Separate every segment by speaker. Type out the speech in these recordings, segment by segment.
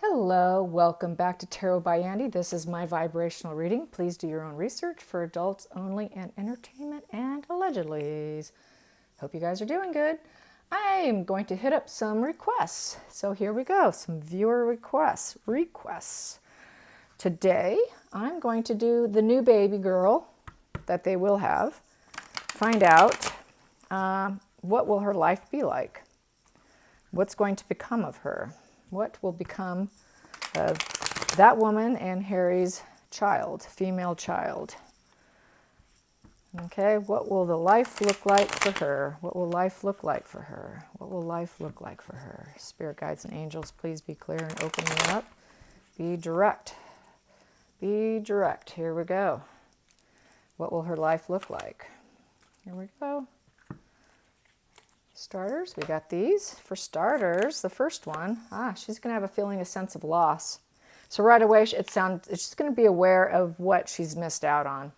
Speaker 1: Hello, welcome back to Tarot by Andy. This is my vibrational reading. Please do your own research for adults only and entertainment and allegedly. Hope you guys are doing good. I am going to hit up some requests. So here we go, some viewer requests. Today, I'm going to do the new baby girl that they will have. Find out what will her life be like? What's going to become of her? What will become of that woman and Harry's child, female child? Okay, what will the life look like for her? What will life look like for her? What will life look like for her? Spirit guides and angels, please be clear and open me up. Be direct. Be direct. Here we go. What will her life look like? Here we go. Starters, we got these. For starters, the first one, she's going to have a feeling, a sense of loss. So right away, she's going to be aware of what she's missed out on.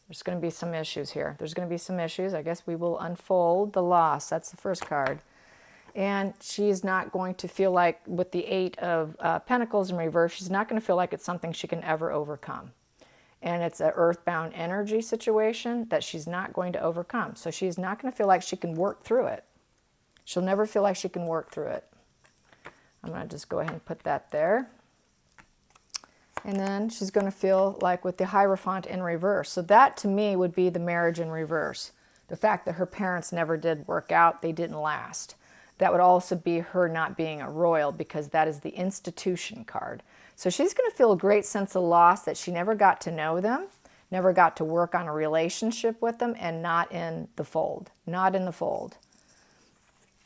Speaker 1: There's going to be some issues here. There's going to be some issues. I guess we will unfold the loss. That's the first card. And she's not going to feel like, with the Eight of Pentacles in reverse, she's not going to feel like it's something she can ever overcome. And it's an earthbound energy situation that she's not going to overcome. So she's not going to feel like she can work through it. She'll never feel like she can work through it. I'm going to just go ahead and put that there. And then she's going to feel like with the Hierophant in reverse. So that to me would be the marriage in reverse. The fact that her parents never did work out, they didn't last. That would also be her not being a royal, because that is the institution card. So she's going to feel a great sense of loss that she never got to know them, never got to work on a relationship with them, and not in the fold. Not in the fold.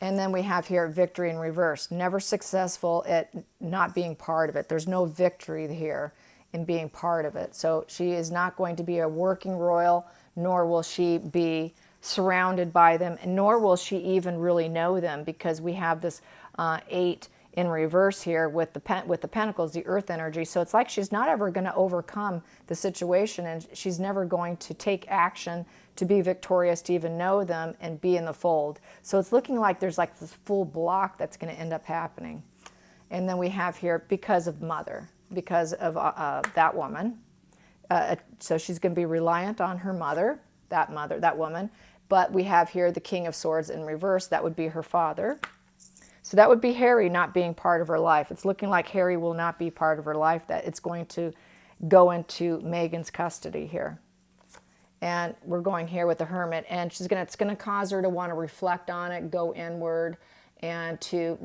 Speaker 1: And then we have here victory in reverse. Never successful at not being part of it. There's no victory here in being part of it. So she is not going to be a working royal, nor will she be surrounded by them, nor will she even really know them, because we have this Eight in reverse here with the Pentacles, the earth energy. So it's like she's not ever going to overcome the situation, and she's never going to take action to be victorious, to even know them and be in the fold. So it's looking like there's like this full block that's going to end up happening. And then we have here, because of mother, because of that woman. So she's going to be reliant on her mother, that woman. But we have here the King of Swords in reverse. That would be her father. So that would be Harry not being part of her life. It's looking like Harry will not be part of her life, that it's going to go into Megan's custody here. And we're going here with the Hermit, and it's going to cause her to want to reflect on it, go inward, and to,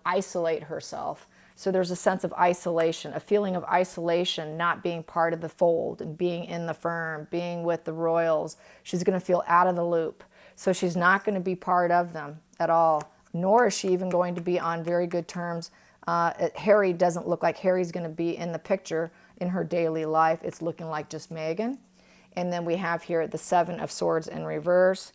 Speaker 1: isolate herself. So there's a sense of isolation, a feeling of isolation, not being part of the fold and being in the firm, being with the royals. She's going to feel out of the loop. So she's not going to be part of them at all, nor is she even going to be on very good terms. Harry doesn't look like Harry's going to be in the picture in her daily life. It's looking like just Megan. And then we have here the Seven of Swords in reverse.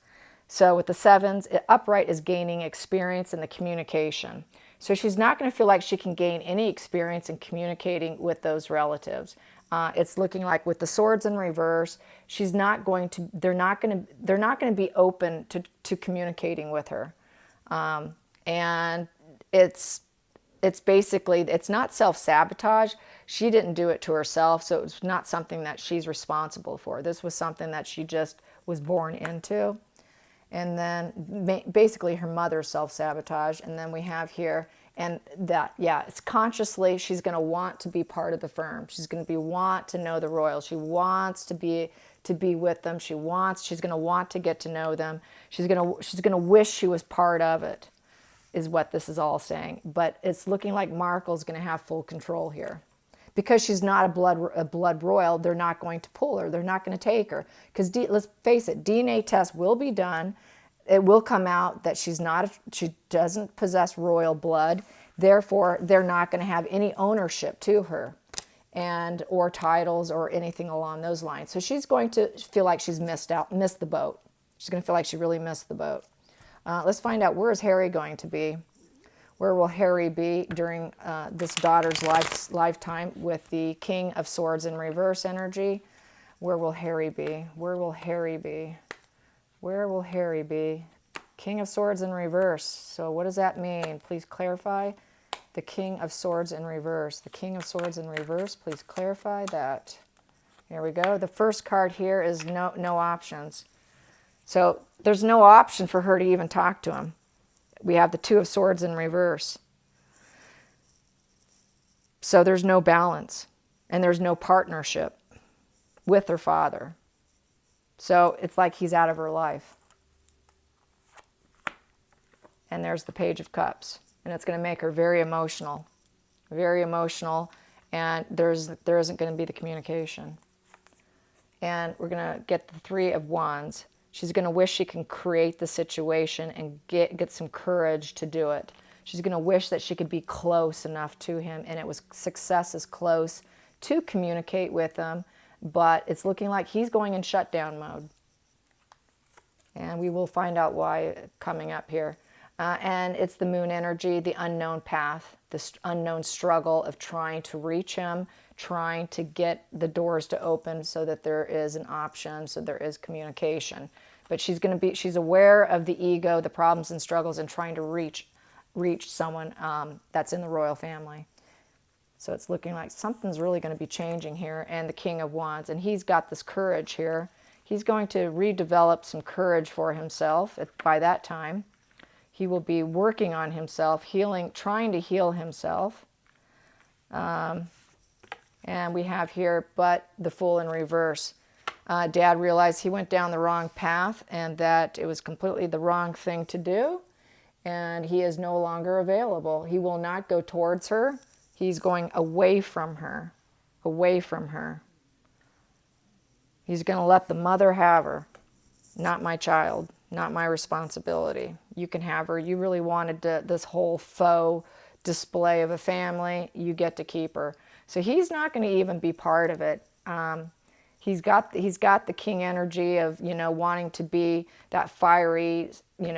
Speaker 1: So with the sevens, upright is gaining experience in the communication. So she's not going to feel like she can gain any experience in communicating with those relatives. It's looking like with the swords in reverse, she's not going to. They're not going to be open to communicating with her. And it's basically, it's not self-sabotage. She didn't do it to herself, so it's not something that she's responsible for. This was something that she just was born into. And then basically her mother's self-sabotage. And then we have here, and that, it's consciously, she's going to want to be part of the firm. She's going to want to know the royals. She wants to be with them. She's going to want to get to know them. She's going to wish she was part of it, is what this is all saying. But it's looking like Markle's going to have full control here. Because she's not a blood royal, they're not going to pull her. They're not going to take her. Because let's face it, DNA test will be done. It will come out that she doesn't possess royal blood. Therefore, they're not going to have any ownership to her, or titles or anything along those lines. So she's going to feel like she's missed the boat. She's going to feel like she really missed the boat. Let's find out, where is Harry going to be? Where will Harry be during this daughter's lifetime with the King of Swords in reverse energy? Where will Harry be? Where will Harry be? Where will Harry be? King of Swords in reverse. So what does that mean? Please clarify. The King of Swords in reverse. The King of Swords in reverse. Please clarify that. Here we go. The first card here is no options. So there's no option for her to even talk to him. We have the Two of Swords in reverse. So there's no balance. And there's no partnership with her father. So it's like he's out of her life. And there's the Page of Cups. And it's going to make her very emotional. Very emotional. And there isn't going to be the communication. And we're going to get the Three of Wands. She's going to wish she can create the situation and get some courage to do it. She's going to wish that she could be close enough to him, and success is close to communicate with him, but it's looking like he's going in shutdown mode. And we will find out why coming up here. And it's the Moon energy, the unknown path, this unknown struggle of trying to reach him, trying to get the doors to open so that there is an option, so there is communication. But she's aware of the ego, the problems and struggles, and trying to reach someone that's in the royal family. So it's looking like something's really going to be changing here. And the King of Wands, and he's got this courage here. He's going to redevelop some courage for himself by that time. He will be working on himself, trying to heal himself. And we have here, but the Fool in reverse. Dad realized he went down the wrong path and that it was completely the wrong thing to do. And he is no longer available. He will not go towards her. He's going away from her. Away from her. He's going to let the mother have her. Not my child. Not my responsibility. You can have her. You really wanted this whole faux display of a family. You get to keep her. So he's not going to even be part of it. He's got the king energy of, wanting to be that fiery,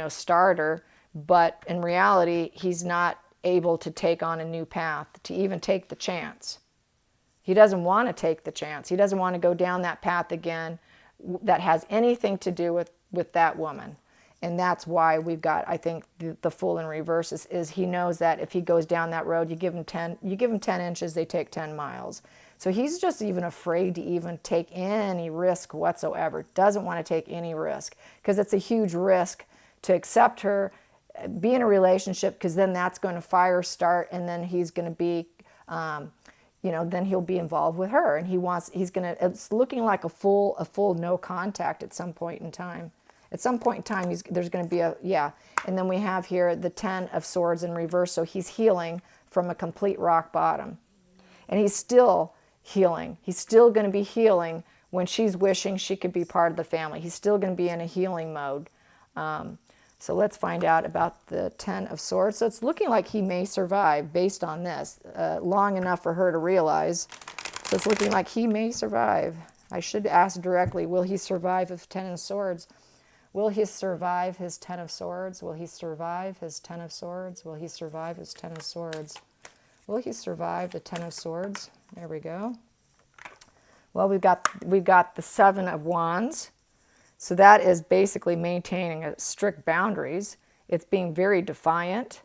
Speaker 1: starter. But in reality, he's not able to take on a new path, to even take the chance. He doesn't want to take the chance. He doesn't want to go down that path again that has anything to do with that woman. And that's why we've got, I think, the Fool in reverse is he knows that if he goes down that road, you give him 10 inches, they take 10 miles. So he's just even afraid to even take any risk whatsoever. Doesn't want to take any risk because it's a huge risk to accept her, be in a relationship, because then that's going to fire start, and then he's going to be, then he'll be involved with her, and it's looking like a full no contact at some point in time. At some point in time, there's going to be and then we have here the Ten of Swords in reverse, so he's healing from a complete rock bottom. And he's still healing. He's still going to be healing when she's wishing she could be part of the family. He's still going to be in a healing mode. So let's find out about the Ten of Swords. So it's looking like he may survive based on this, long enough for her to realize. So it's looking like he may survive. I should ask directly, will he survive his Ten of Swords? Will he survive his Ten of Swords? Will he survive his Ten of Swords? Will he survive his Ten of Swords? Will he survive the Ten of Swords? There we go. Well, we've got the Seven of Wands. So that is basically maintaining strict boundaries. It's being very defiant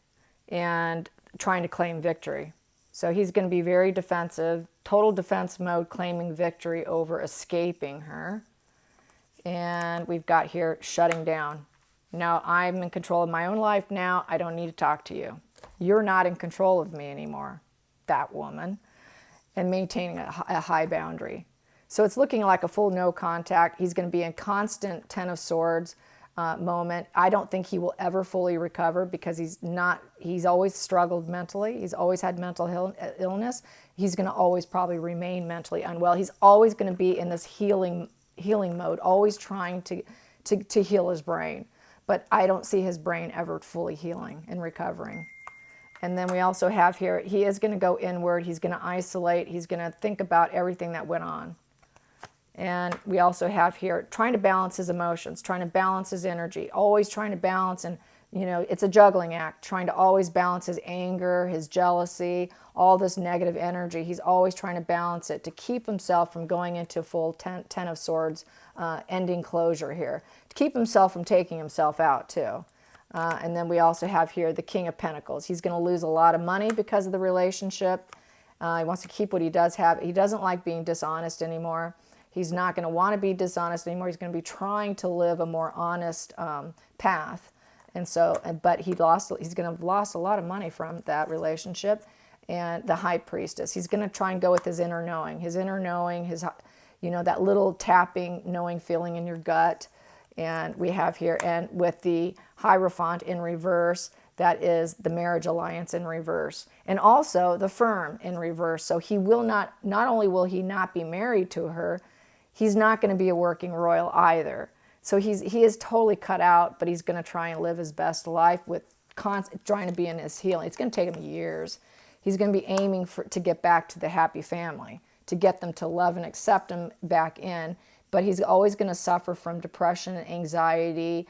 Speaker 1: and trying to claim victory. So he's going to be very defensive, total defense mode, claiming victory over escaping her. And we've got here shutting down. Now I'm in control of my own life now. I don't need to talk to you. You're not in control of me anymore, that woman. And maintaining a high boundary. So it's looking like a full no contact. He's going to be in constant Ten of Swords moment. I don't think he will ever fully recover because he's always struggled mentally. He's always had mental illness. He's going to always probably remain mentally unwell. He's always going to be in this healing mode, always trying to heal his brain. But I don't see his brain ever fully healing and recovering. And then we also have here, he is going to go inward. He's going to isolate. He's going to think about everything that went on. And we also have here trying to balance his emotions, trying to balance his energy, always trying to balance. And, it's a juggling act, trying to always balance his anger, his jealousy, all this negative energy. He's always trying to balance it to keep himself from going into full Ten of Swords ending closure here, to keep himself from taking himself out too. And then we also have here the King of Pentacles. He's going to lose a lot of money because of the relationship. He wants to keep what he does have. He doesn't like being dishonest anymore. He's not going to want to be dishonest anymore. He's going to be trying to live a more honest path. And so, but he's going to have lost a lot of money from that relationship. And the High Priestess, he's going to try and go with his inner knowing. His inner knowing, that little tapping, knowing feeling in your gut. And we have here, and with the Hierophant in reverse, that is the marriage alliance in reverse. And also the Firm in reverse. So he will not only will he not be married to her, he's not going to be a working royal either. So he is totally cut out, but he's going to try and live his best life with trying to be in his healing. It's going to take him years. He's going to be aiming to get back to the happy family, to get them to love and accept him back in. But he's always going to suffer from depression, anxiety,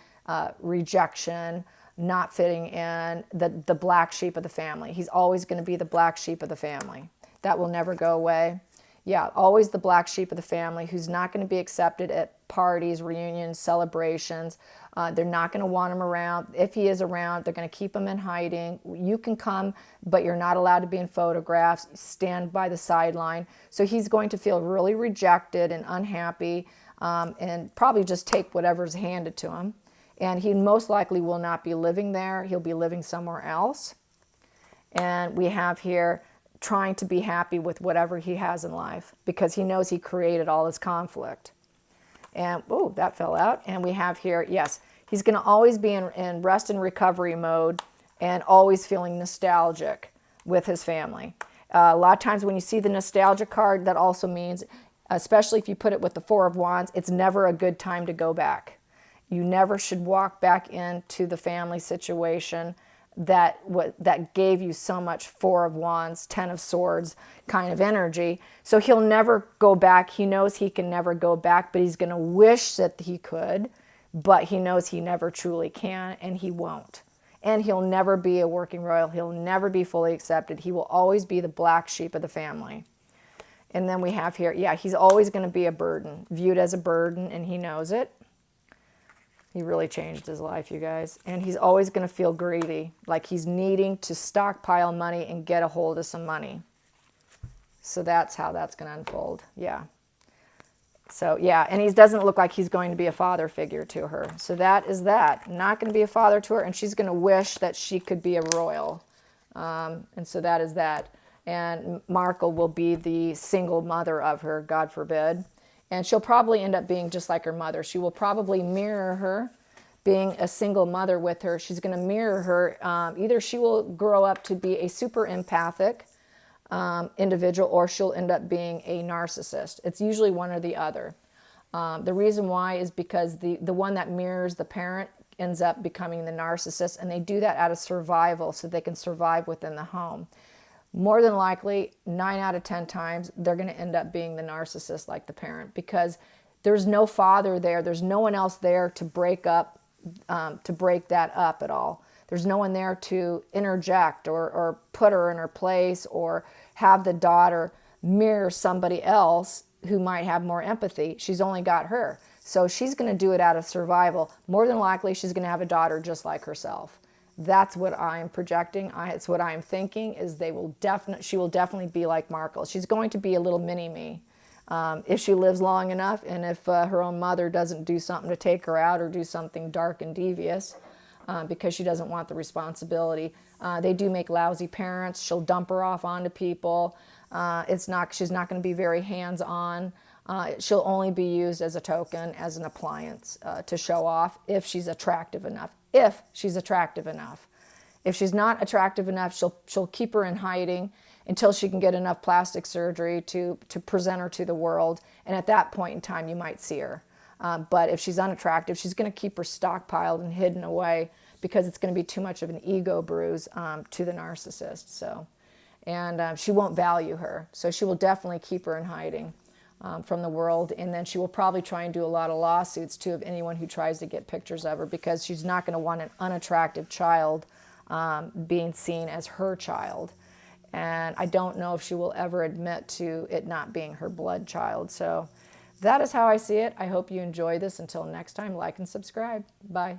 Speaker 1: rejection, not fitting in, the black sheep of the family. He's always going to be the black sheep of the family. That will never go away. Yeah, always the black sheep of the family who's not going to be accepted at parties, reunions, celebrations. They're not going to want him around. If he is around, they're going to keep him in hiding. You can come, but you're not allowed to be in photographs. Stand by the sideline. So he's going to feel really rejected and unhappy, and probably just take whatever's handed to him. And he most likely will not be living there. He'll be living somewhere else. And we have here trying to be happy with whatever he has in life because he knows he created all this conflict. And, oh, that fell out. And we have here, yes, he's going to always be in rest and recovery mode and always feeling nostalgic with his family. A lot of times when you see the nostalgia card, that also means, especially if you put it with the Four of Wands, it's never a good time to go back. You never should walk back into the family situation that gave you so much Four of Wands, Ten of Swords kind of energy. So he'll never go back. He knows he can never go back, but he's going to wish that he could, but he knows he never truly can, and he won't. And he'll never be a working royal. He'll never be fully accepted. He will always be the black sheep of the family. And then we have here, yeah, he's always going to be a burden, viewed as a burden, and he knows it. He really changed his life, you guys. And he's always going to feel greedy, like he's needing to stockpile money and get a hold of some money. So that's how that's going to unfold. Yeah. So, yeah, and he doesn't look like he's going to be a father figure to her. So that is that. Not going to be a father to her, and she's going to wish that she could be a royal. And so that is that. And Markle will be the single mother of her, God forbid. And she'll probably end up being just like her mother. She will probably mirror her, being a single mother with her. She's going to mirror her. Either she will grow up to be a super empathic individual, or she'll end up being a narcissist. It's usually one or the other. The reason why is because the one that mirrors the parent ends up becoming the narcissist, and they do that out of survival so they can survive within the home. More than likely, 9 out of 10 times, they're going to end up being the narcissist like the parent, because there's no father there. There's no one else there to break that up at all. There's no one there to interject or put her in her place, or have the daughter mirror somebody else who might have more empathy. She's only got her. So she's going to do it out of survival. More than likely, she's going to have a daughter just like herself. That's what I'm projecting. It's what I'm thinking, is she will definitely be like Markle. She's going to be a little mini-me if she lives long enough, and if her own mother doesn't do something to take her out, or do something dark and devious because she doesn't want the responsibility. They do make lousy parents. She'll dump her off onto people. She's not going to be very hands-on. She'll only be used as a token, as an appliance to show off if she's attractive enough. If she's attractive enough. If she's not attractive enough, she'll keep her in hiding until she can get enough plastic surgery to present her to the world. And at that point in time, you might see her. But if she's unattractive, she's going to keep her stockpiled and hidden away, because it's going to be too much of an ego bruise to the narcissist. So, and she won't value her. So she will definitely keep her in hiding from the world. And then she will probably try and do a lot of lawsuits too of anyone who tries to get pictures of her, because she's not going to want an unattractive child being seen as her child. And I don't know if she will ever admit to it not being her blood child. So that is how I see it. I hope you enjoy this. Until next time, like and subscribe. Bye.